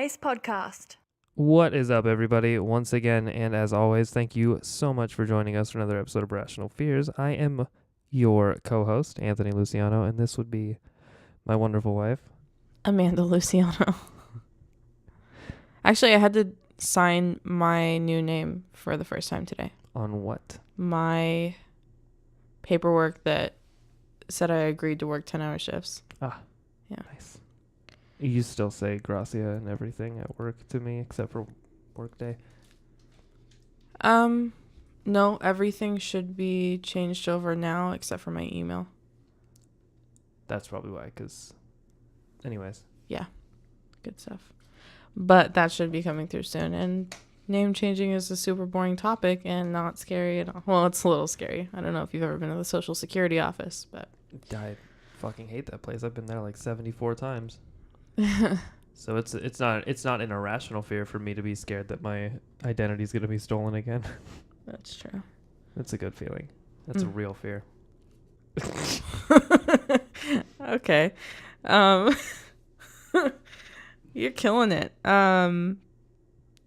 Ace Podcast. What is up, everybody? Once again, and as always, thank you so much for joining us for another episode of Irrational Fears. I am your co-host, Anthony Luciano, and this would be my wonderful wife, Amanda Luciano. Actually, I had to sign my new name for the first time today. On what? My paperwork that said I agreed to work 10-hour shifts. Ah, yeah. Nice. You still say gracia and everything at work to me, except for work day? No, everything should be changed over now except for my email. That's probably why, because... Anyways. Yeah, good stuff. But that should be coming through soon. And name changing is a super boring topic and not scary at all. Well, it's a little scary. I don't know if you've ever been to the Social Security office, but... I fucking hate that place. I've been there like 74 times. So it's not an irrational fear for me to be scared that my identity is going to be stolen again. That's true. That's a good feeling. That's a real fear. Okay. You're killing it.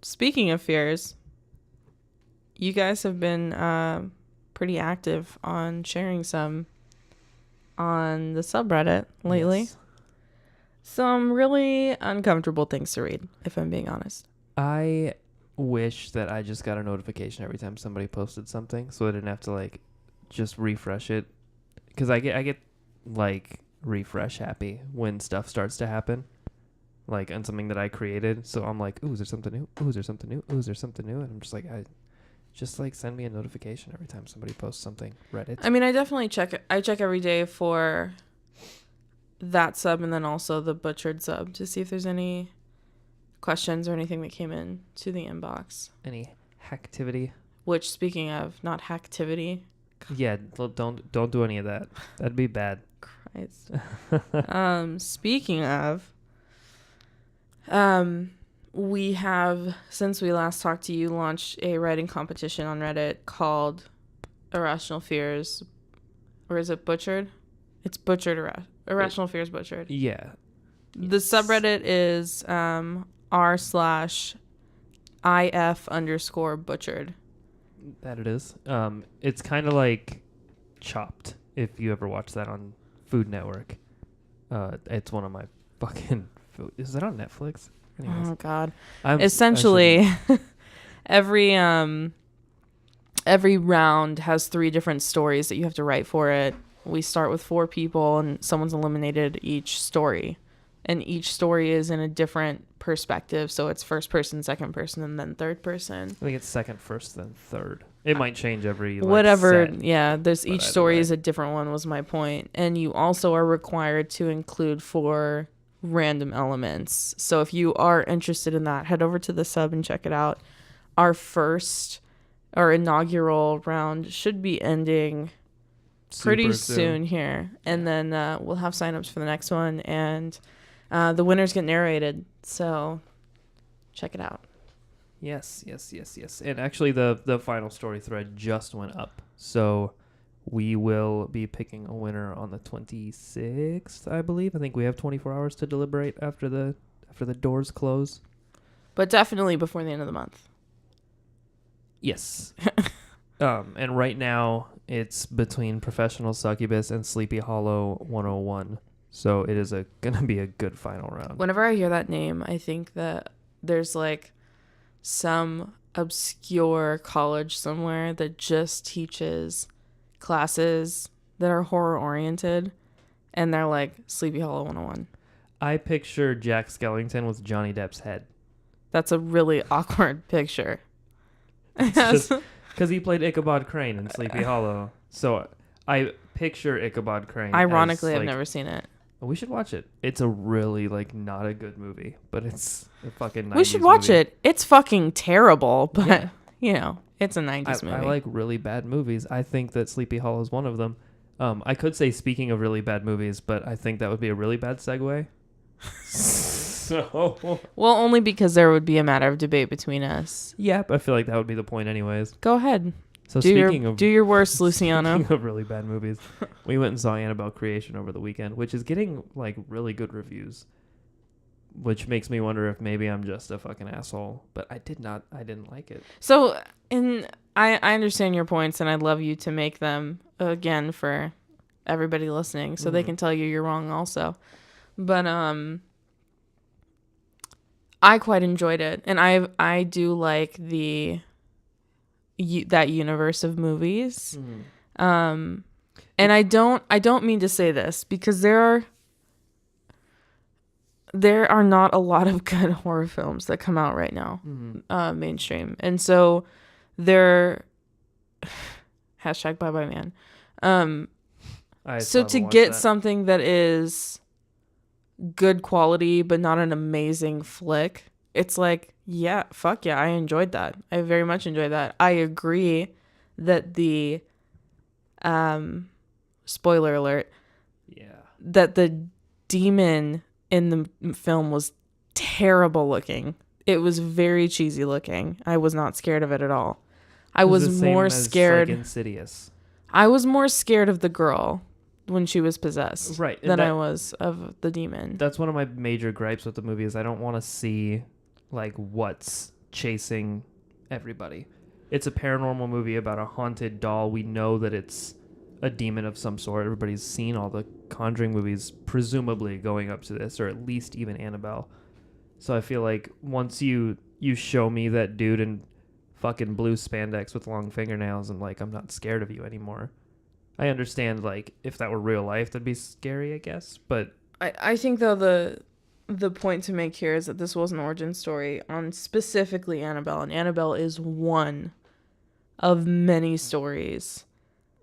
Speaking of fears, you guys have been pretty active on sharing some on the subreddit lately. Yes. Some really uncomfortable things to read, if I'm being honest. I wish that I just got a notification every time somebody posted something, so I didn't have to like just refresh it. Because I get like refresh happy when stuff starts to happen, like on something that I created. So I'm like, ooh, is there something new? Ooh, is there something new? Ooh, is there something new? And I'm just like, just like send me a notification every time somebody posts something. Reddit. I mean, I definitely check it. I check every day for that sub and then also the butchered sub to see if there's any questions or anything that came in to the inbox. Any hacktivity? Which, speaking of, not hacktivity. Yeah, don't do any of that. That'd be bad. Christ. Speaking of, we have, since we last talked to you, launched a writing competition on Reddit called Irrational Fears. Or is it Butchered? It's Butchered Irrational Fears Butchered. Yeah. The subreddit is r/if_butchered. That it is. It's kind of like Chopped, if you ever watch that on Food Network. It's one of my fucking... Is it on Netflix? Anyways. Oh, God. Essentially, every round has 3 different stories that you have to write for it. We start with 4 people, and someone's eliminated each story. And each story is in a different perspective. So it's first person, second person, and then third person. I think it's second, first, then third. It might change every whatever. set, yeah, there's each story is a different one, was my point. And you also are required to include 4 random elements. So if you are interested in that, head over to the sub and check it out. Our inaugural round should be ending pretty soon here. And then we'll have signups for the next one. And the winners get narrated. So check it out. Yes. And actually, the final story thread just went up. So we will be picking a winner on the 26th, I believe. I think we have 24 hours to deliberate after the doors close. But definitely before the end of the month. Yes. And right now, it's between Professional Succubus and Sleepy Hollow 101. So it is going to be a good final round. Whenever I hear that name, I think that there's like some obscure college somewhere that just teaches classes that are horror oriented, and they're like Sleepy Hollow 101. I picture Jack Skellington with Johnny Depp's head. That's a really awkward picture. Because he played Ichabod Crane in Sleepy Hollow. So I picture Ichabod Crane. Ironically, I've never seen it. We should watch it. It's a really not a good movie, but it's a fucking 90s We should watch movie. it. It's fucking terrible, but it's a 90s movie. I like really bad movies. I think that Sleepy Hollow is one of them. I could say speaking of really bad movies, but I think that would be a really bad segue. So well, only because there would be a matter of debate between us. Yeah, I feel like that would be the point anyways. Go ahead. So do your worst, Luciano. Speaking of really bad movies, we went and saw Annabelle Creation over the weekend, which is getting like really good reviews. which makes me wonder if maybe I'm just a fucking asshole. But I didn't like it. So, I understand your points, and I'd love you to make them again for everybody listening, so they can tell you you're wrong also. But I quite enjoyed it, and I do like that universe of movies. And I don't mean to say this because there are not a lot of good horror films that come out right now, mainstream, and so they're hashtag bye bye man. So to get something that is good quality but not an amazing flick, it's like, yeah, fuck yeah, I enjoyed that. I very much enjoyed that. I agree that the spoiler alert, that the demon in the film was terrible looking. It was very cheesy looking. I was not scared of it at all. I was more scared. Like Insidious. I was more scared of the girl when she was possessed, right, than I was of the demon. That's one of my major gripes with the movie is I don't want to see like what's chasing everybody. It's a paranormal movie about a haunted doll. We know that it's a demon of some sort. Everybody's seen all the Conjuring movies, presumably going up to this, or at least even Annabelle. So I feel like once you show me that dude in fucking blue spandex with long fingernails, and like, I'm not scared of you anymore. I understand, like, if that were real life, that'd be scary, I guess. But I think, though, the point to make here is that this was an origin story on specifically Annabelle, and Annabelle is one of many stories.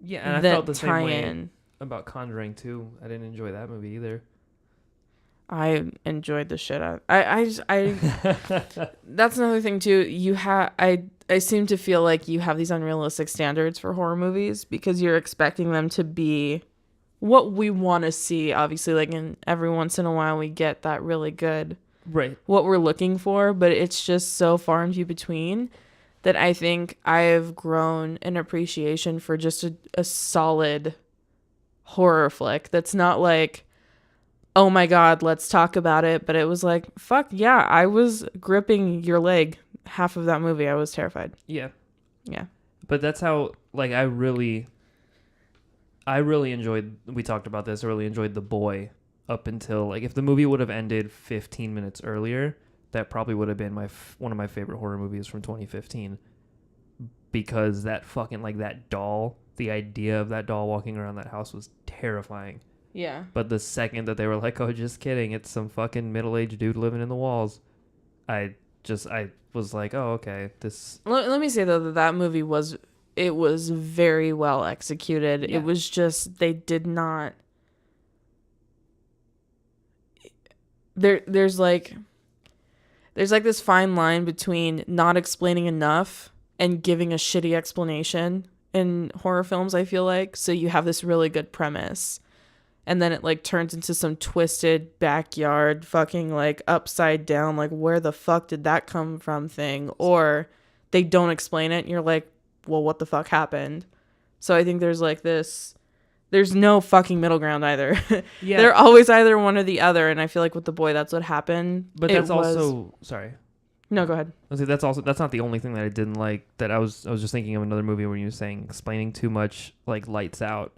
Yeah, and I felt the same way about Conjuring 2. I didn't enjoy that movie either. I enjoyed the shit out. That's another thing too. I seem to feel like you have these unrealistic standards for horror movies because you're expecting them to be what we want to see. Obviously, like, in every once in a while we get that really good, right, what we're looking for, but it's just so far and few between that I think I've grown an appreciation for just a solid horror flick that's not like, oh my God, let's talk about it. But it was like, fuck yeah, I was gripping your leg half of that movie. I was terrified. Yeah. Yeah. But that's how, like, I really enjoyed, we talked about this, I really enjoyed The Boy up until, like, if the movie would have ended 15 minutes earlier, that probably would have been one of my favorite horror movies from 2015. Because that fucking, like, that doll, the idea of that doll walking around that house was terrifying. Yeah. But the second that they were like, oh, just kidding, it's some fucking middle-aged dude living in the walls, I was like, oh, okay. Let me say, though, that movie was very well executed. Yeah. It was just, they did not... There's like this fine line between not explaining enough and giving a shitty explanation in horror films, I feel like. So you have this really good premise, and then it, like, turns into some twisted backyard fucking, like, upside down, like, where the fuck did that come from thing? Or they don't explain it and you're like, well, what the fuck happened? So I think there's like this, there's no fucking middle ground either. Yeah. They're always either one or the other, and I feel like with The Boy, that's what happened. But that's also, sorry. No, go ahead. I was like, that's not the only thing that I didn't like. That I was just thinking of another movie where you were saying explaining too much, like Lights Out.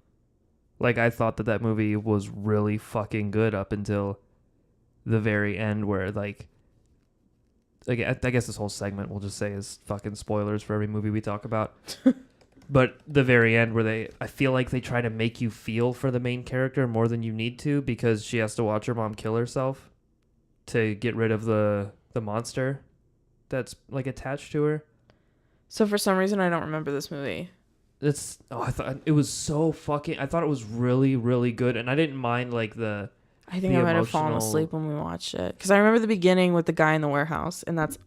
Like, I thought that movie was really fucking good up until the very end, where, like I guess this whole segment we'll just say is fucking spoilers for every movie we talk about. But the very end, where I feel like they try to make you feel for the main character more than you need to, because she has to watch her mom kill herself to get rid of the monster that's, like, attached to her. So for some reason I don't remember this movie. I thought it was so fucking, I thought it was really, really good, and I didn't mind, like, I think I might have fallen asleep when we watched it, because I remember the beginning with the guy in the warehouse, and that's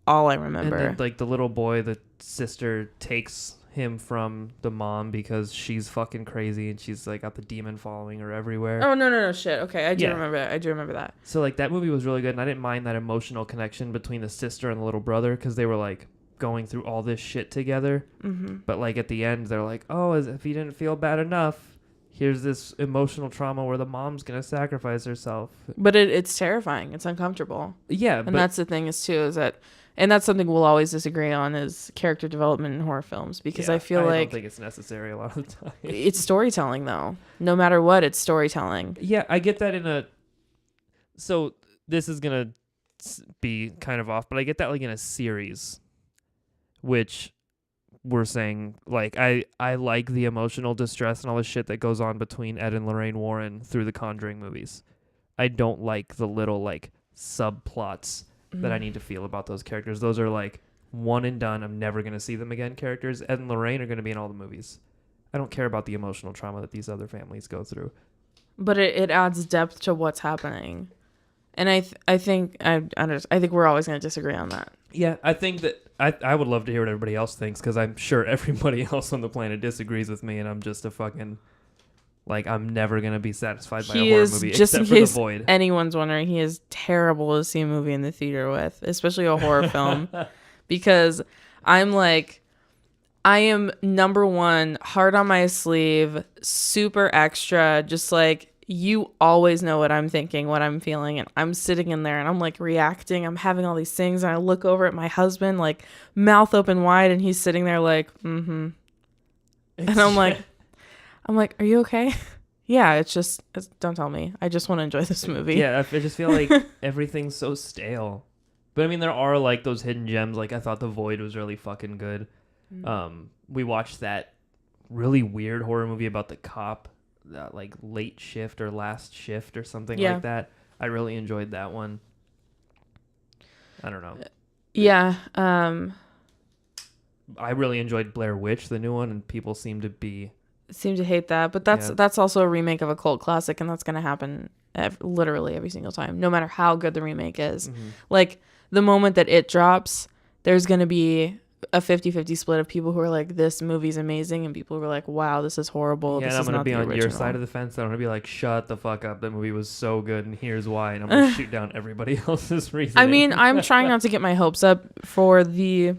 all I remember. And then, like, the little boy, the sister takes him from the mom because she's fucking crazy and she's, like, got the demon following her everywhere. Oh, no, shit. Okay, I do remember that. So, like, that movie was really good, and I didn't mind that emotional connection between the sister and the little brother, because they were, like, going through all this shit together. Mm-hmm. But, like, at the end, they're like, oh, if he didn't feel bad enough, here's this emotional trauma where the mom's gonna sacrifice herself. But it's terrifying. It's uncomfortable. Yeah, and that's the thing and that's something we'll always disagree on is character development in horror films, because I feel I like don't think it's necessary a lot of the time. it's storytelling though. No matter what, it's storytelling. Yeah, I get that so this is gonna be kind of off, but I get that like in a series, which we're saying like I like the emotional distress and all the shit that goes on between Ed and Lorraine Warren through the Conjuring movies. I don't like the little like subplots that I need to feel about those characters. Those are like one and done. I'm never gonna see them again characters. Ed and Lorraine are gonna be in all the movies. I don't care about the emotional trauma that these other families go through. But it adds depth to what's happening. And I think we're always going to disagree on that. Yeah, I think that I would love to hear what everybody else thinks, because I'm sure everybody else on the planet disagrees with me, and I'm just a fucking like I'm never gonna be satisfied by a horror movie except for The Void. Anyone's wondering, he is terrible to see a movie in the theater with, especially a horror film, because I am number one, hard on my sleeve, super extra, just like. You always know what I'm thinking, what I'm feeling, and I'm sitting in there and I'm like reacting. I'm having all these things, and I look over at my husband like mouth open wide, and he's sitting there like, and I'm like, are you okay? Yeah, don't tell me. I just want to enjoy this movie. Yeah, I just feel like everything's so stale. But I mean, there are like those hidden gems. Like I thought The Void was really fucking good. We watched that really weird horror movie about the cop. Like Late Shift or Last Shift or something like that. I really enjoyed that one. I don't know. Yeah. I really enjoyed Blair Witch, the new one, and people seem to hate that, but that's also a remake of a cult classic, and that's going to happen literally every single time, no matter how good the remake is. Like the moment that it drops, there's going to be a 50-50 split of people who are like, this movie's amazing, and people who are like, wow, this is horrible. Yeah, this and I'm is going to not be the on original. your side of the fence. I'm going to be like, shut the fuck up. That movie was so good, and here's why. And I'm going to shoot down everybody else's reasoning. I mean, I'm trying not to get my hopes up for the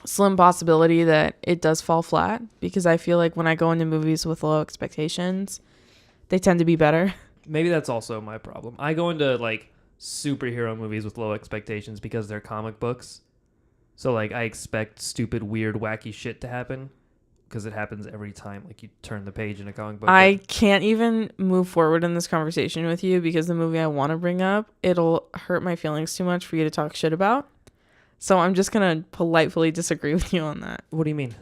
slim possibility that it does fall flat, because I feel like when I go into movies with low expectations, they tend to be better. Maybe that's also my problem. I go into like superhero movies with low expectations because they're comic books. So, like, I expect stupid, weird, wacky shit to happen because it happens every time. Like, you turn the page in a comic book. I can't even move forward in this conversation with you because the movie I want to bring up, it'll hurt my feelings too much for you to talk shit about. So I'm just going to politely disagree with you on that. What do you mean?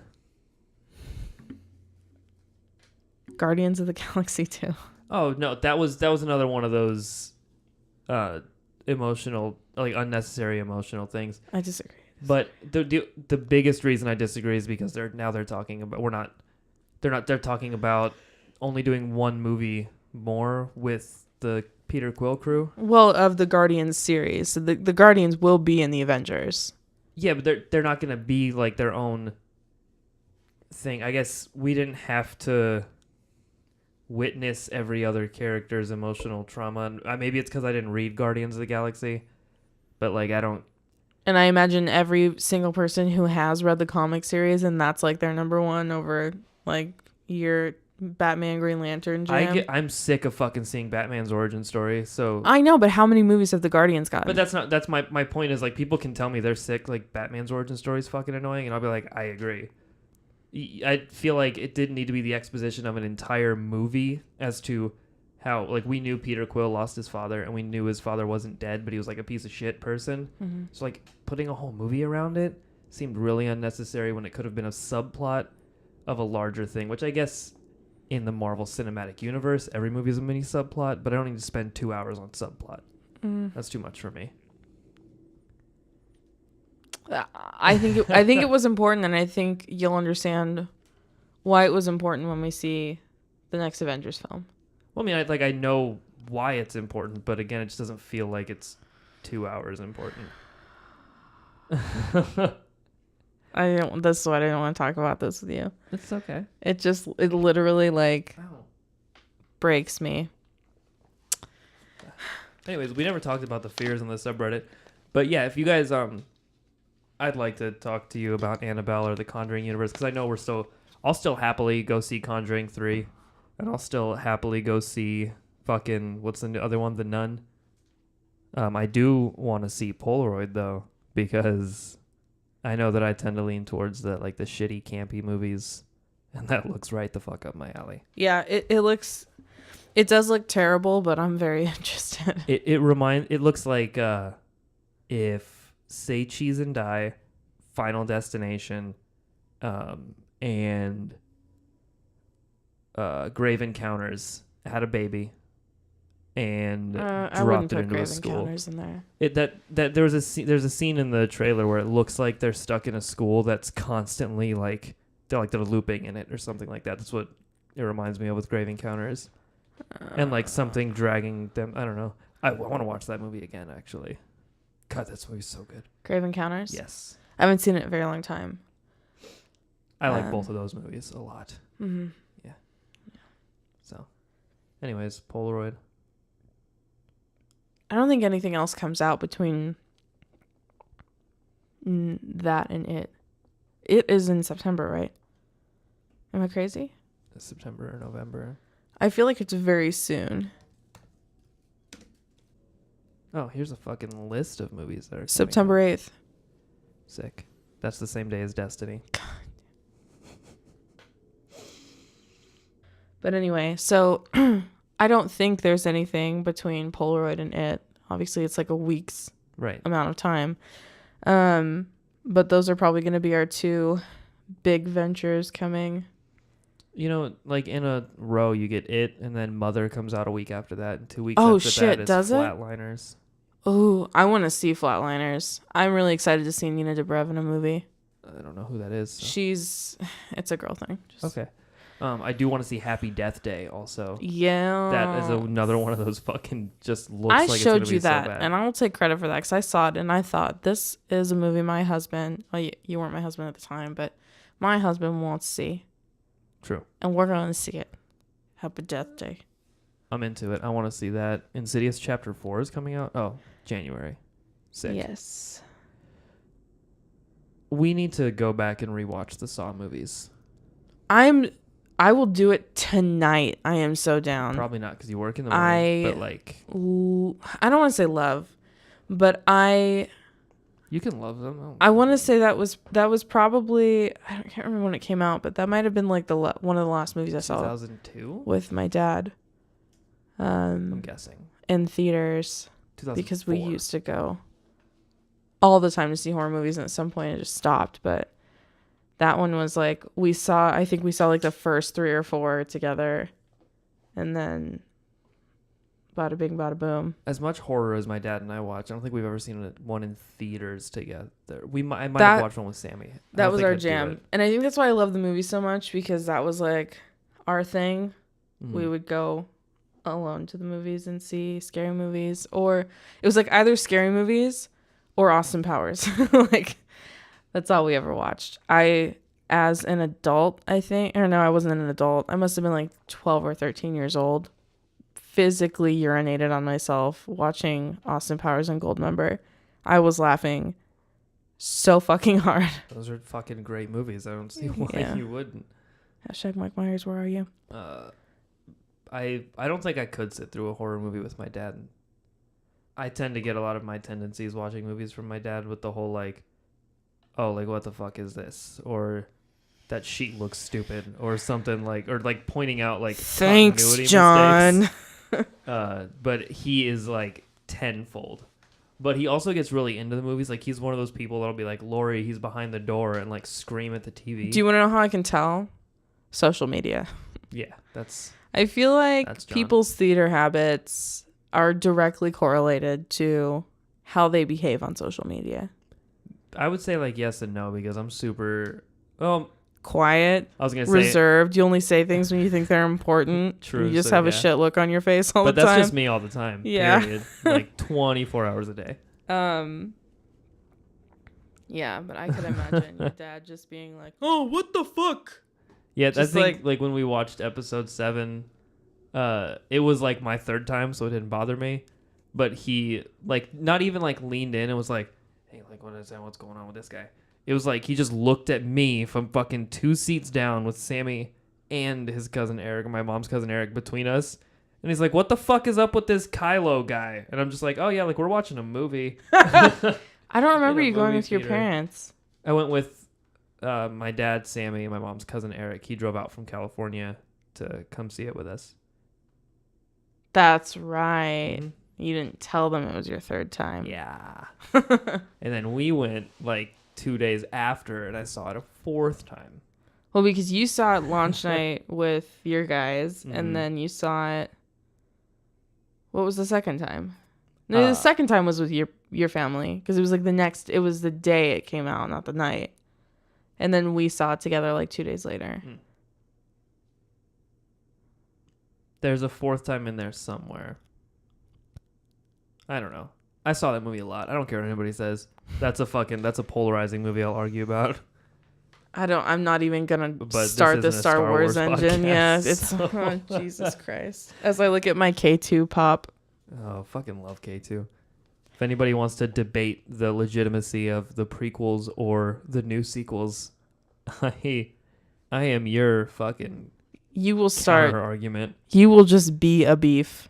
Guardians of the Galaxy 2. Oh, no, that was another one of those emotional, like, unnecessary emotional things. I disagree. But the biggest reason I disagree is because they're talking about they're talking about only doing one movie more with the Peter Quill crew. Well, of the Guardians series, so the Guardians will be in the Avengers. Yeah, but they're not gonna be like their own thing. I guess we didn't have to witness every other character's emotional trauma. And maybe it's because I didn't read Guardians of the Galaxy, but like I don't. And I imagine every single person who has read the comic series and that's like their number one over like your Batman, Green Lantern jam. I'm sick of fucking seeing Batman's origin story. So I know, but how many movies have the Guardians got? But that's my point is like people can tell me they're sick, like Batman's origin story is fucking annoying, and I'll be like, I agree. I feel like it didn't need to be the exposition of an entire movie as to how, like, we knew Peter Quill lost his father, and we knew his father wasn't dead, but he was, like, a piece of shit person. Mm-hmm. So, like, putting a whole movie around it seemed really unnecessary when it could have been a subplot of a larger thing, which I guess in the Marvel Cinematic Universe, every movie is a mini subplot, but I don't need to spend 2 hours on subplot. That's too much for me. I think it was important, and I think you'll understand why it was important when we see the next Avengers film. Well, I mean, I know why it's important, but again, it just doesn't feel like it's 2 hours important. That's why I didn't want to talk about this with you. It's okay. It literally like breaks me. Anyways, we never talked about the fears on the subreddit, but yeah, if you guys I'd like to talk to you about Annabelle or the Conjuring universe, because I know I'll still happily go see Conjuring 3. and I'll still happily go see fucking, what's the other one, The Nun. I do want to see Polaroid though, because I know that I tend to lean towards the shitty campy movies, and that looks right the fuck up my alley. Yeah, it does look terrible, but I'm very interested. It looks like if Say Cheese and Die, Final Destination, and Grave Encounters had a baby and dropped it into a school. In there. There's a scene in the trailer where it looks like they're stuck in a school that's constantly they're looping in it or something like that. That's what it reminds me of with Grave Encounters. And something dragging them. I don't know. I want to watch that movie again, actually. God, that movie's so good. Grave Encounters? Yes. I haven't seen it in a very long time. I like both of those movies a lot. Mm-hmm. Yeah. So, anyways, Polaroid. I don't think anything else comes out between that and it. It is in September, right? Am I crazy? September or November. I feel like it's very soon. Oh, here's a fucking list of movies that are coming September 8th. Sick. That's the same day as Destiny. But anyway, so I don't think there's anything between Polaroid and it. Obviously, it's like a week's amount of time. But those are probably going to be our two big ventures coming. You know, in a row, you get It, and then Mother comes out a week after that, and 2 weeks after that is does Flatliners. Oh, I want to see Flatliners. I'm really excited to see Nina Dobrev in a movie. I don't know who that is. So. It's a girl thing. Okay. I do want to see Happy Death Day also. Yeah. That is another one of those fucking just looks like it's going to be so bad. I showed you that, and I will take credit for that because I saw it, and I thought, this is a movie my husband, well, you weren't my husband at the time, but my husband wants to see. True. And we're going to see it. Happy Death Day. I'm into it. I want to see that. Insidious Chapter 4 is coming out. Oh, January. Sick. Yes. We need to go back and rewatch the Saw movies. I will do it tonight. I am so down. Probably not because you work in the morning, but I don't want to say love, but you can love them. I want to say that was probably, I can't remember when it came out, but that might have been one of the last movies I saw. 2002? With my dad. I'm guessing. In theaters. 2004. Because we used to go all the time to see horror movies, and at some point it just stopped, but that one was I think we saw the first 3 or 4 together, and then bada bing, bada boom. As much horror as my dad and I watch, I don't think we've ever seen one in theaters together. I might have watched one with Sammy. That was our jam. And I think that's why I love the movie so much, because that was our thing. Mm-hmm. We would go alone to the movies and see scary movies, or it was either scary movies or Austin Powers. That's all we ever watched. As an adult, I think, or no, I wasn't an adult. I must have been 12 or 13 years old. Physically urinated on myself watching Austin Powers and Goldmember. I was laughing so fucking hard. Those are fucking great movies. I don't see why you wouldn't. Hashtag Mike Myers, where are you? I don't think I could sit through a horror movie with my dad. I tend to get a lot of my tendencies watching movies from my dad with the whole what the fuck is this? Or that sheet looks stupid, or something pointing out thanks, continuity John. Mistakes. But he is tenfold. But he also gets really into the movies. He's one of those people that'll be Lori, he's behind the door, and scream at the TV. Do you want to know how I can tell? Social media. Yeah, that's. I feel people's theater habits are directly correlated to how they behave on social media. I would say yes and no, because I'm super quiet. I was gonna say reserved. You only say things when you think they're important. True. You just have a shit look on your face all the time. But that's just me all the time. Yeah. Period. 24 hours a day. Yeah, but I could imagine your dad just being "Oh, what the fuck?" Yeah, just I think when we watched episode 7, it was my 3rd time, so it didn't bother me. But he not even leaned in and was hey, what's going on with this guy? It was he just looked at me from fucking 2 seats down with Sammy and his cousin Eric, my mom's cousin Eric, between us. And he's like, what the fuck is up with this Kylo guy? And I'm just like, oh, yeah, like, we're watching a movie. I don't remember you going with your parents. I went with my dad, Sammy, and my mom's cousin Eric. He drove out from California to come see it with us. That's right. Mm-hmm. You didn't tell them it was your third time. Yeah. And then we went, like, 2 days after, and I saw it a fourth time. Well, because you saw it launch night with your guys, and then you saw it... What was the second time? No, the second time was with your family, because it was like it was the day it came out, not the night. And then we saw it together like 2 days later. There's a fourth time in there somewhere. I don't know. I saw that movie a lot. I don't care what anybody says. That's a polarizing movie I'll argue about. I'm not even gonna start the Star Wars engine. Yeah, it's oh, Jesus Christ. As I look at my K2 pop. Oh, fucking love K2. If anybody wants to debate the legitimacy of the prequels or the new sequels, I am your fucking you will start argument. You will just be a beef.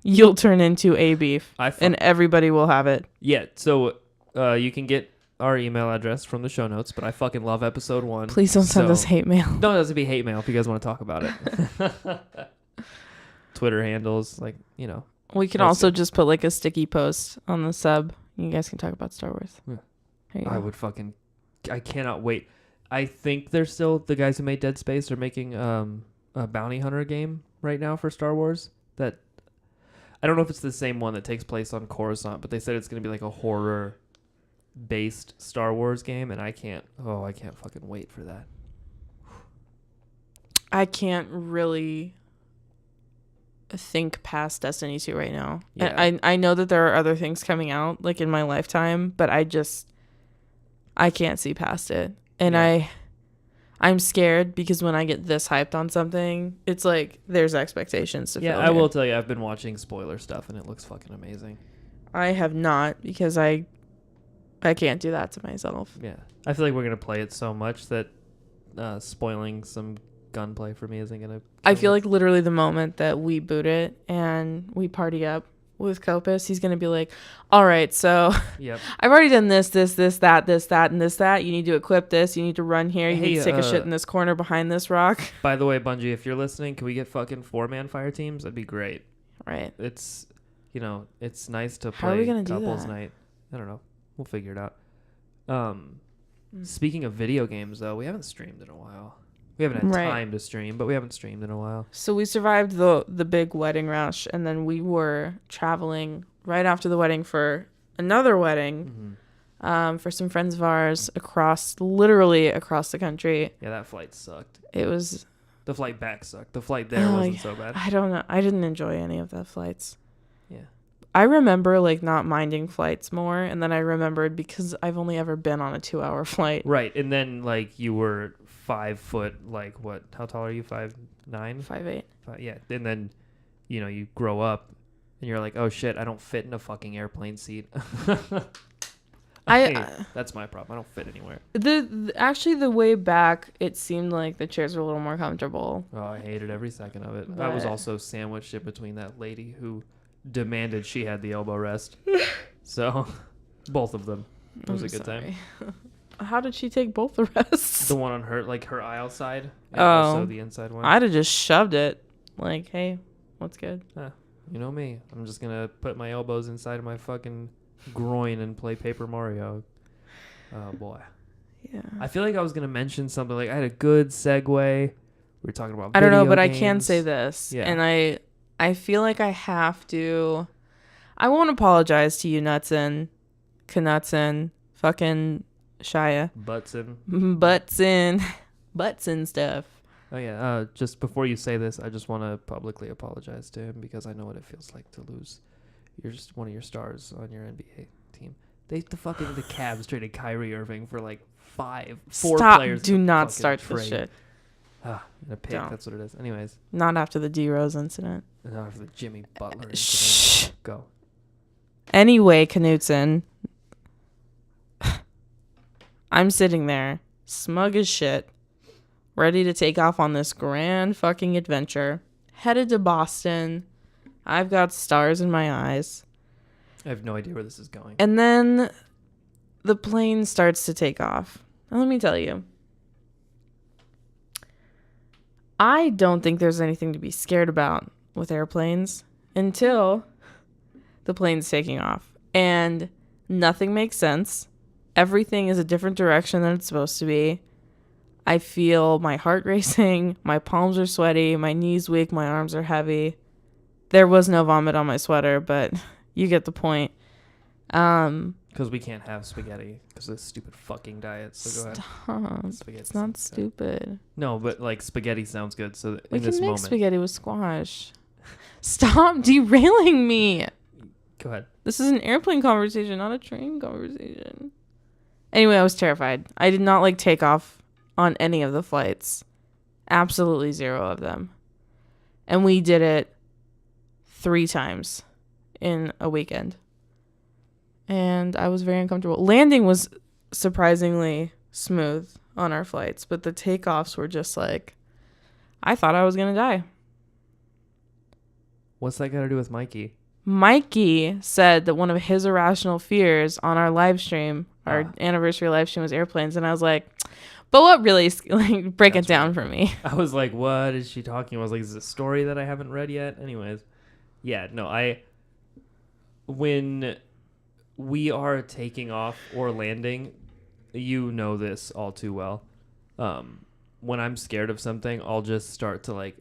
You'll turn into a beef, and everybody will have it. Yeah, so you can get our email address from the show notes, but I fucking love episode 1. Please don't send us hate mail. No, it doesn't be hate mail if you guys want to talk about it. Twitter handles, like, you know. We can also just put like a sticky post on the sub. You guys can talk about Star Wars. Yeah. I cannot wait. I think they're still, the guys who made Dead Space are making a bounty hunter game right now for Star Wars. That I don't know if it's the same one that takes place on Coruscant, but they said it's going to be like a horror based Star Wars game, and I can't fucking wait for that. I can't really think past Destiny 2 right now. Yeah. I know that there are other things coming out like in my lifetime, but I can't see past it. And yeah. I'm scared because when I get this hyped on something, it's like there's expectations to fill. Yeah, I will tell you, I've been watching spoiler stuff and it looks fucking amazing. I have not, because I can't do that to myself. Yeah. I feel like we're going to play it so much that spoiling some gunplay for me isn't going to... I feel like literally the moment that we boot it and we party up with Copus, he's going to be like, all right, so yep. I've already done this, that, and that. You need to equip this. You need to run here. You need to take a shit in this corner behind this rock. By the way, Bungie, if you're listening, can we get fucking 4-man fire teams? That'd be great. Right. It's, it's nice to play couples night. I don't know. We'll figure it out. Speaking of video games, though, we haven't streamed in a while. We haven't had time to stream, but we haven't streamed in a while. So we survived the big wedding rush, and then we were traveling right after the wedding for another wedding for some friends of ours literally across the country. Yeah, that flight sucked. It was... The flight back sucked. The flight there wasn't so bad. I don't know. I didn't enjoy any of the flights. Yeah. I remember like not minding flights more, and then I remembered because I've only ever been on a 2-hour flight. Right, and then like you were 5 foot, like what? How tall are you? 5'9"? 5'8". Yeah, and then you grow up, and you're like, oh shit, I don't fit in a fucking airplane seat. That's my problem. I don't fit anywhere. Actually, the way back, it seemed like the chairs were a little more comfortable. Oh, I hated every second of it. I was also sandwiched in between that lady who demanded she had the elbow rest. So, both of them. It was a good time. How did she take both the rests? The one on her aisle side, and also the inside one. I'd have just shoved it. Like, hey, what's good? You know me. I'm just gonna put my elbows inside of my fucking groin and play Paper Mario. Oh boy. Yeah. I feel like I was gonna mention something like I had a good segue. We were talking about I don't know, but games. I can say this. Yeah. And I feel like I have to. I won't apologize to you, Nutson, Knutson, fucking Shia. Butson stuff. Oh yeah. Just before you say this, I just want to publicly apologize to him because I know what it feels like to lose. You're just one of your stars on your NBA team. The Cavs traded Kyrie Irving for like 4 players. Do not start this shit. In a pig. Don't. That's what it is. Anyways. Not after the D-Rose incident. Not after the Jimmy Butler incident. Shh. Go. Anyway, Knutson. I'm sitting there, smug as shit, ready to take off on this grand fucking adventure. Headed to Boston. I've got stars in my eyes. I have no idea where this is going. And then the plane starts to take off. And let me tell you, I don't think there's anything to be scared about with airplanes until the plane's taking off. And nothing makes sense. Everything is a different direction than it's supposed to be. I feel my heart racing. My palms are sweaty. My knees weak. My arms are heavy. There was no vomit on my sweater, but you get the point. Because we can't have spaghetti because of this stupid fucking diet. So go ahead. Stop. It's not stupid. No, but like spaghetti sounds good. So We in can this make moment, spaghetti with squash. Stop derailing me. go ahead. This is an airplane conversation, not a train conversation. Anyway, I was terrified. I did not like take off on any of the flights. Absolutely zero of them. And we did it 3 times in a weekend. And I was very uncomfortable. Landing was surprisingly smooth on our flights, but the takeoffs were just like, I thought I was going to die. What's that got to do with Mikey? Mikey said that one of his irrational fears on our live stream, our anniversary live stream, was airplanes. And I was like, but what really, like, break it down for me. I was like, what is she talking about? I was like, is this a story that I haven't read yet? Anyways. Yeah, no, when we are taking off or landing, you know this all too well. When I'm scared of something, I'll just start to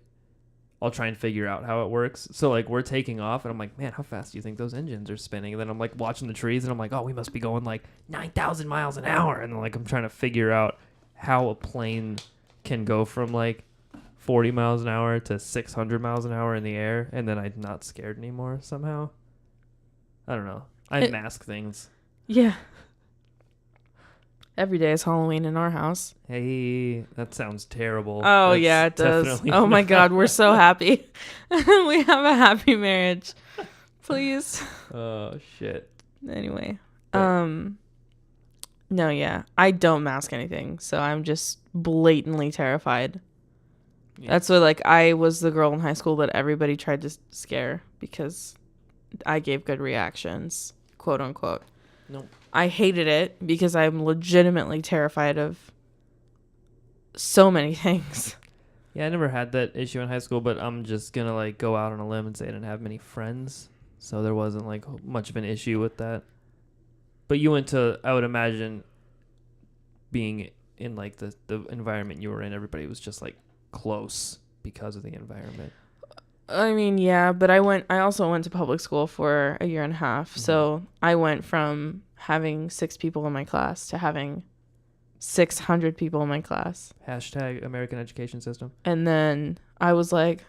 I'll try and figure out how it works. So like we're taking off and I'm like, man, how fast do you think those engines are spinning? And then I'm like watching the trees and I'm like, oh, we must be going like 9,000 miles an hour. And then like I'm trying to figure out how a plane can go from like 40 miles an hour to 600 miles an hour in the air. And then I'm not scared anymore somehow. I don't know. I mask things. Yeah. Every day is Halloween in our house. Hey, that sounds terrible. Oh, That's yeah, it does. Oh, my not. God. We're so happy. We have a happy marriage. Please. Oh, shit. Anyway. But, no, yeah. I don't mask anything. So I'm just blatantly terrified. Yeah. That's what, I was the girl in high school that everybody tried to scare because I gave good reactions, quote unquote. Nope. I hated it because I'm legitimately terrified of so many things. Yeah, I never had that issue in high school, but I'm just going to go out on a limb and say I didn't have many friends. So there wasn't much of an issue with that. But you went to, I would imagine, being in the environment you were in, everybody was just close because of the environment. I mean, yeah, but I also went to public school for a year and a half. Mm-hmm. So I went from having 6 people in my class to having 600 people in my class. Hashtag American education system. And then I was like,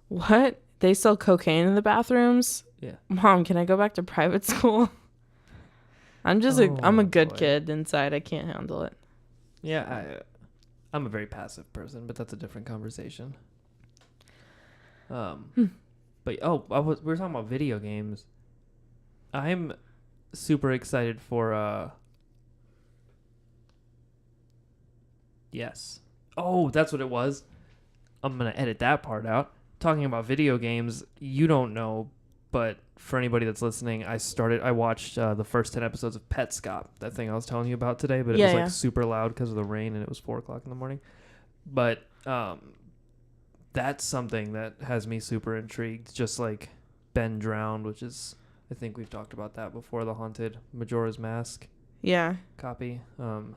what? They sell cocaine in the bathrooms? Yeah. Mom, can I go back to private school? I'm a good kid inside. I can't handle it. Yeah, I'm a very passive person, but that's a different conversation. But we were talking about video games. I'm super excited for yes. Oh, that's what it was. I'm gonna edit that part out. Talking about video games, you don't know, but for anybody that's listening, I watched the first 10 episodes of Petscop, that thing I was telling you about today, but it was super loud because of the rain and it was 4:00 in the morning. But that's something that has me super intrigued. Just like Ben Drowned, which is, I think we've talked about that before, the Haunted Majora's Mask. Yeah. Copy. If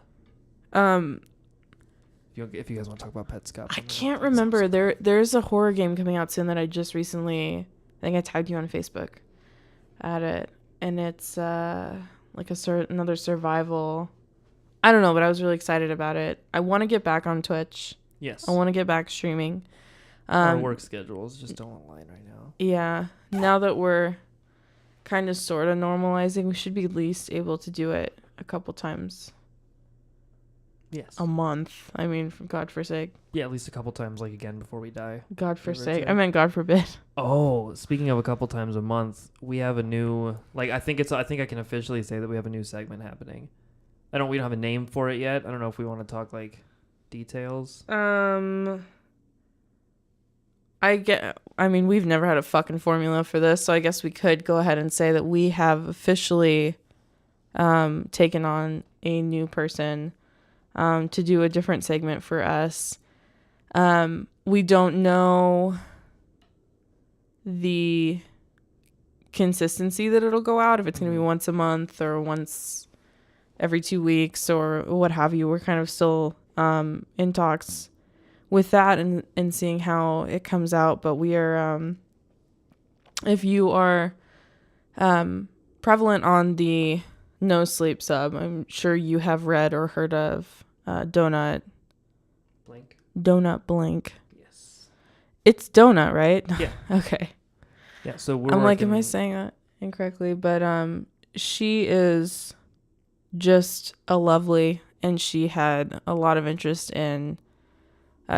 you guys want to talk about Petscop. I can't remember. There's a horror game coming out soon that I just recently, I think I tagged you on Facebook at it, and it's another survival. I don't know, but I was really excited about it. I want to get back on Twitch. Yes. I want to get back streaming. Our work schedules just don't align right now. Yeah. Now that we're kind of sort of normalizing, we should be at least able to do it a couple times. Yes. A month. I mean, for God forsake. Yeah, at least a couple times, again, before we die. God forsake. I meant God forbid. Oh, speaking of a couple times a month, we have a new, I think I can officially say that we have a new segment happening. We don't have a name for it yet. I don't know if we want to talk details? We've never had a fucking formula for this, so I guess we could go ahead and say that we have officially taken on a new person to do a different segment for us. We don't know the consistency that it'll go out, if it's going to be once a month or once every 2 weeks or what have you. We're kind of still in talks with that and seeing how it comes out. But we are, if you are prevalent on the No Sleep sub, I'm sure you have read or heard of Donut Blink. Yes. It's Donut, right? Yeah. Okay. Yeah, so I'm like, am I saying that incorrectly? But she is just a lovely, and she had a lot of interest in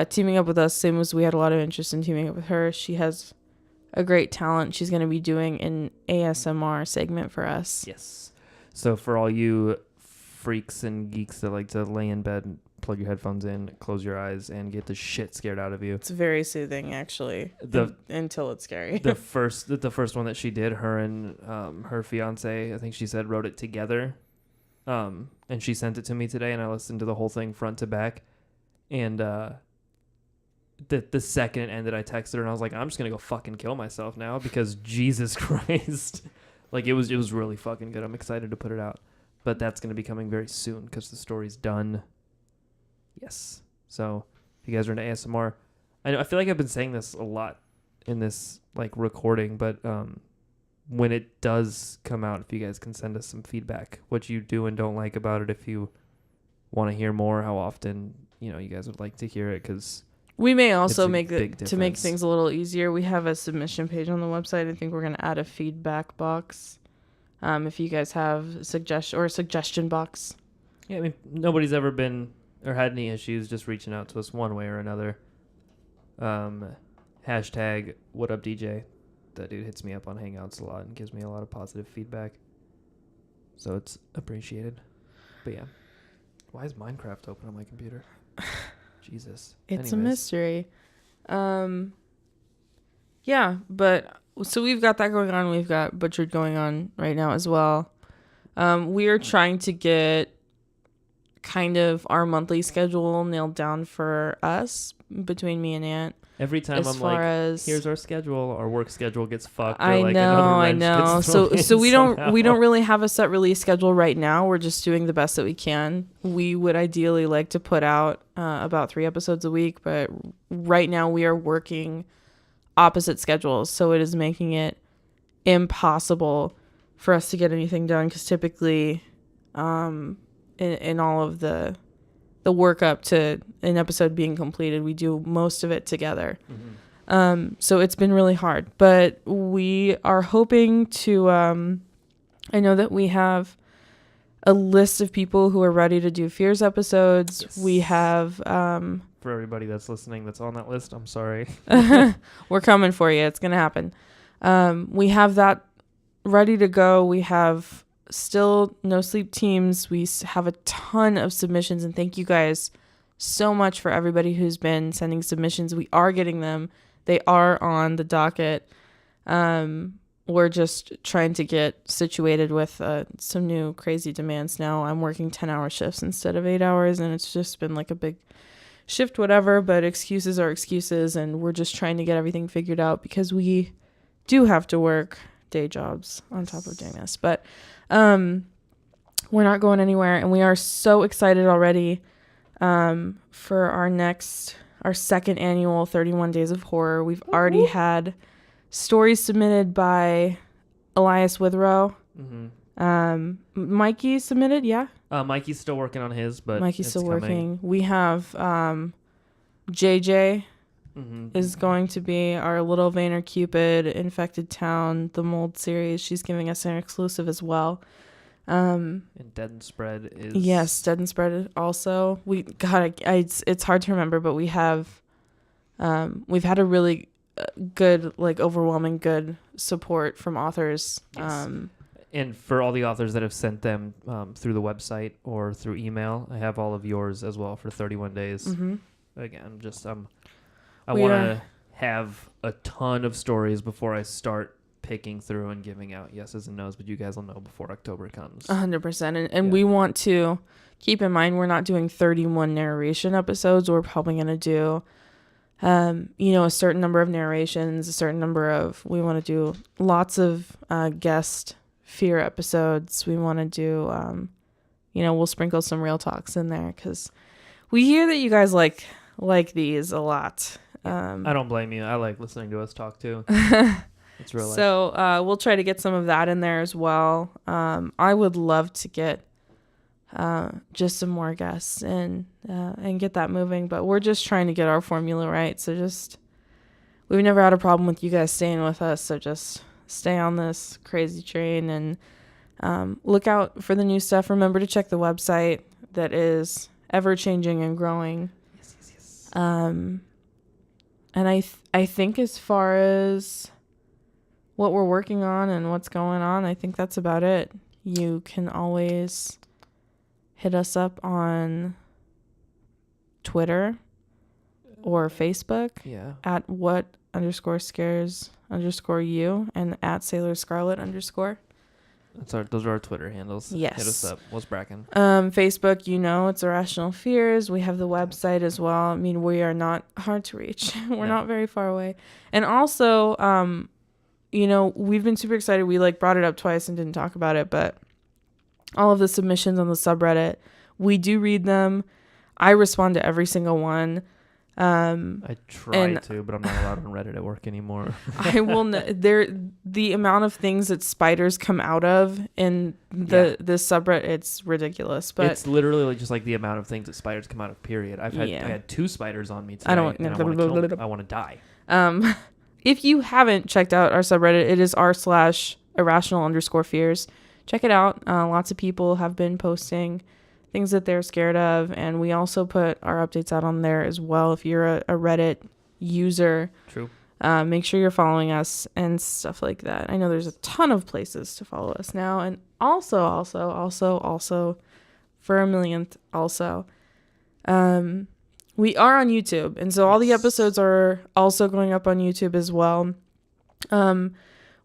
teaming up with us, same as we had a lot of interest in teaming up with her. She has a great talent. She's going to be doing an ASMR segment for us. Yes. So for all you freaks and geeks that like to lay in bed and plug your headphones in, close your eyes, and get the shit scared out of you. It's very soothing, actually, until it's scary. the first one that she did, her and her fiance, I think she said, wrote it together. And she sent it to me today, and I listened to the whole thing front to back. And the second it ended, I texted her, and I was like, I'm just gonna go fucking kill myself now, because Jesus Christ. Like, it was really fucking good. I'm excited to put it out. But that's going to be coming very soon because the story's done. Yes. So if you guys are into ASMR, I feel like I've been saying this a lot in this like recording, but when it does come out, if you guys can send us some feedback, what you do and don't like about it, if you want to hear more, how often, you guys would like to hear it, because we may also make things a little easier. We have a submission page on the website. I think we're going to add a feedback box. If you guys have suggestion box. Yeah, I mean, nobody's ever been or had any issues just reaching out to us one way or another. Hashtag what up DJ. That dude hits me up on Hangouts a lot and gives me a lot of positive feedback. So it's appreciated. But yeah. Why is Minecraft open on my computer? Jesus. It's a mystery. Yeah, but so we've got that going on. We've got Butchered going on right now as well. We are trying to get kind of our monthly schedule nailed down for us, between me and Aunt. Every time I'm like, here's our schedule, our work schedule gets fucked. I know. So we don't really have a set release schedule right now. We're just doing the best that we can. We would ideally like to put out about 3 episodes a week, but right now we are working opposite schedules, so it is making it impossible for us to get anything done, because typically in all of the work up to an episode being completed, we do most of it together. Mm-hmm. So it's been really hard, but we are hoping to I know that we have a list of people who are ready to do Fears episodes. Yes. We have for everybody that's listening that's on that list, I'm sorry. We're coming for you. It's gonna happen. We have that ready to go. We have still No Sleep teams. We have a ton of submissions, and thank you guys so much for everybody who's been sending submissions. We are getting them. They are on the docket. We're just trying to get situated with some new crazy demands now. I'm working 10-hour shifts instead of 8 hours, and it's just been like a big shift, whatever, but excuses are excuses, and we're just trying to get everything figured out, because we do have to work day jobs on top of doing this. But we're not going anywhere, and we are so excited already for our second annual 31 Days of Horror. We've already had stories submitted by Elias Withrow. Mm-hmm. Mikey submitted, yeah? Mikey's still working on his, but Mikey's still working. We have JJ is going to be our Little Vayner Cupid, Infected Town, the Mold series. She's giving us an exclusive as well. And Dead and Spread is... Yes, Dead and Spread also. It's hard to remember, but we've had a really good, like, overwhelming good support from authors. Yes. And for all the authors that have sent them through the website or through email, I have all of yours as well for 31 days. Mm-hmm. Again, just I want to have a ton of stories before I start picking through and giving out yeses and nos, but you guys will know before October comes. 100%. And we want to keep in mind we're not doing 31 narration episodes. We're probably going to do, a certain number of narrations, we want to do lots of guest fear episodes. We want to do, we'll sprinkle some real talks in there because we hear that you guys like these a lot. I don't blame you. I like listening to us talk too. It's real life. So we'll try to get some of that in there as well. I would love to get just some more guests and get that moving, but we're just trying to get our formula right. So we've never had a problem with you guys staying with us. So just stay on this crazy train and look out for the new stuff. Remember to check the website that is ever changing and growing. Yes. And I think as far as what we're working on and what's going on, I think that's about it. You can always hit us up on Twitter or Facebook at what_scares_you and at Sailor Scarlet_. Those are our Twitter handles. Yes. Hit us up. What's brackin'? Facebook, it's Irrational Fears. We have the website as well. I mean, we are not hard to reach. We're not very far away. And also, we've been super excited. We brought it up twice and didn't talk about it, but all of the submissions on the subreddit, we do read them. I respond to every single one. I try to, but I'm not allowed on Reddit at work anymore. I will. The amount of things that spiders come out of in this subreddit, it's ridiculous. But it's literally just like the amount of things that spiders come out of. Period. I had 2 spiders on me today. I want to die. If you haven't checked out our subreddit, it is r/irrational_fears. Check it out. Lots of people have been posting things that they're scared of, and we also put our updates out on there as well. If you're a Reddit user, true, make sure you're following us and stuff like that. I know there's a ton of places to follow us now, and also for a millionth, we are on YouTube, and so all the episodes are also going up on YouTube as well.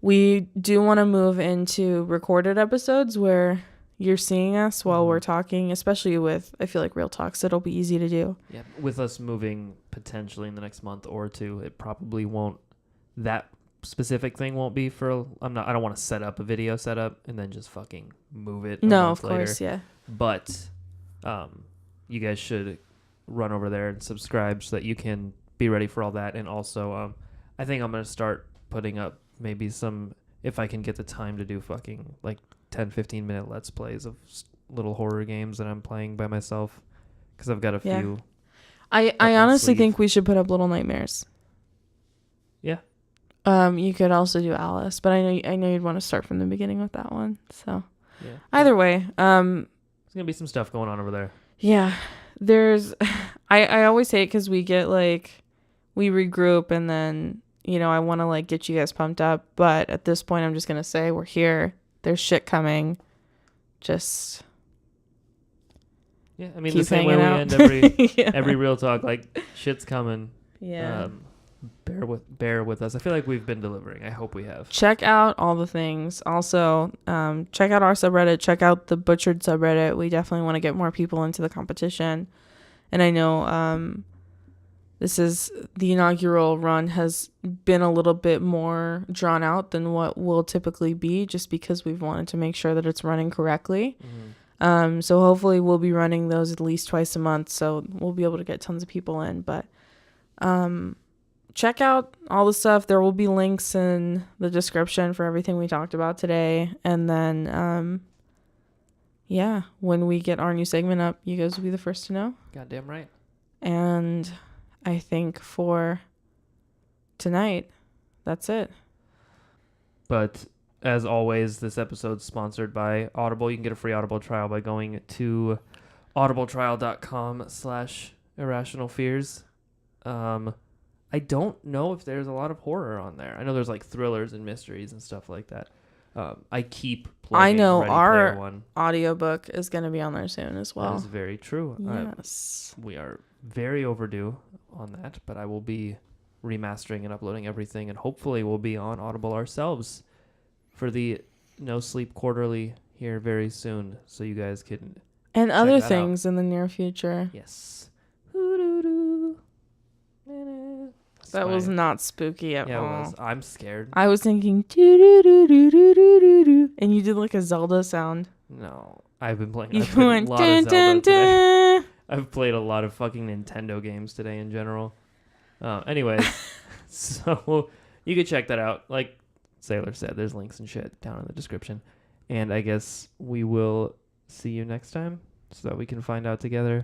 We do want to move into recorded episodes where you're seeing us while we're talking, especially with, I feel like, real talks. It'll be easy to do. Yeah, with us moving potentially in the next month or 2, it probably won't. That specific thing won't be for. I don't want to set up a video setup and then just fucking move it. No, of course, yeah. But, you guys should run over there and subscribe so that you can be ready for all that. And also, I think I'm gonna start putting up maybe some, if I can get the time to do fucking 10-15 minute let's plays of little horror games that I'm playing by myself, because I've got a few. I honestly think we should put up Little Nightmares. Yeah. You could also do Alice, but I know you'd want to start from the beginning with that one. So either way, there's gonna be some stuff going on over there. Yeah, there's. I always hate because we get we regroup and then I want to get you guys pumped up, but at this point I'm just gonna say we're here. There's shit coming. Just I mean the same way we end every real talk, shit's coming. Yeah. Bear with us. I feel like we've been delivering. I hope we have. Check out all the things. Also, check out our subreddit. Check out the Butchered subreddit. We definitely want to get more people into the competition. And I know this is the inaugural run has been a little bit more drawn out than what will typically be, just because we've wanted to make sure that it's running correctly. Mm-hmm. So hopefully we'll be running those at least twice a month, so we'll be able to get tons of people in. But check out all the stuff. There will be links in the description for everything we talked about today. And then, when we get our new segment up, you guys will be the first to know. Goddamn right. And I think for tonight, that's it. But as always, this episode's sponsored by Audible. You can get a free Audible trial by going to audibletrial.com/irrationalfears. I don't know if there's a lot of horror on there. I know there's thrillers and mysteries and stuff like that. I keep plugging I know Ready our Player One. audiobook is going to be on there soon as That well. is very true. Yes. We are very overdue on that, but I will be remastering and uploading everything, and hopefully we'll be on Audible ourselves for the No Sleep Quarterly here very soon, so you guys can And other that out. things in the near future. Yes. That was not spooky at Yeah, all. it was. I'm scared. I was thinking doo-doo-doo-doo-doo-doo-doo, and you did like a Zelda sound. No, I've been playing. You I've played went a lot dun, of Zelda dun, today. dun. I've played a lot of fucking Nintendo games today in general. Anyways, so you can check that out. Like Sailor said, there's links and shit down in the description. And I guess we will see you next time so that we can find out together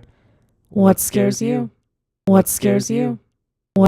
What scares you? What scares you?